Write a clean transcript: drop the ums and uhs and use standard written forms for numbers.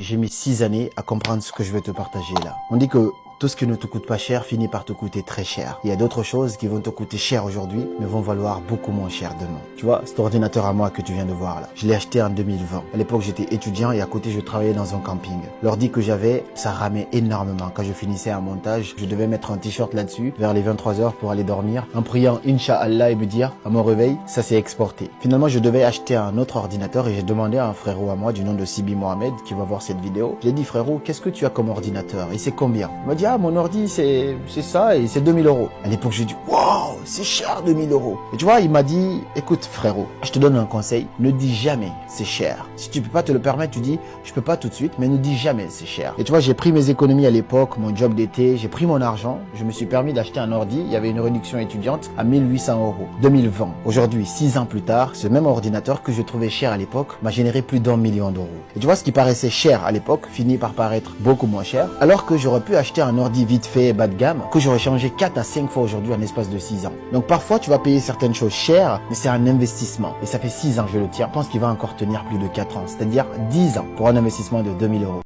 j'ai mis 6 années à comprendre ce que je vais te partager là. On dit que tout ce qui ne te coûte pas cher finit par te coûter très cher. Il y a d'autres choses qui vont te coûter cher aujourd'hui, mais vont valoir beaucoup moins cher demain. Tu vois, cet ordinateur à moi que tu viens de voir là, je l'ai acheté en 2020. À l'époque, j'étais étudiant et à côté, je travaillais dans un camping. L'ordi que j'avais, ça ramait énormément. Quand je finissais un montage, je devais mettre un t-shirt là-dessus vers les 23h pour aller dormir, en priant Inch'Allah et me dire à mon réveil, ça s'est exporté. Finalement, je devais acheter un autre ordinateur et j'ai demandé à un frérot à moi du nom de Sibi Mohamed qui va voir cette vidéo. Je lui ai dit, frérot, qu'est-ce que tu as comme ordinateur et c'est combien? Il m'a dit, ah, mon ordi, c'est ça et c'est 2000 euros. À l'époque, j'ai dit, waouh, c'est cher 2000 euros. Et tu vois, il m'a dit, écoute, frérot, je te donne un conseil, ne dis jamais c'est cher. Si tu peux pas te le permettre, tu dis, je peux pas tout de suite, mais ne dis jamais c'est cher. Et tu vois, j'ai pris mes économies à l'époque, mon job d'été, j'ai pris mon argent, je me suis permis d'acheter un ordi, il y avait une réduction étudiante à 1800 euros. 2020. Aujourd'hui, 6 ans plus tard, ce même ordinateur que je trouvais cher à l'époque m'a généré plus d'1 million d'euros. Et tu vois, ce qui paraissait cher à l'époque finit par paraître beaucoup moins cher, alors que j'aurais pu acheter un ordi vite fait, bas de gamme, que j'aurais changé 4 à 5 fois aujourd'hui en espace de 6 ans. Donc parfois, tu vas payer certaines choses chères, mais c'est un investissement. Et ça fait 6 ans que je le tiens. Je pense qu'il va encore tenir plus de 4 ans, c'est-à-dire 10 ans pour un investissement de 2000 euros.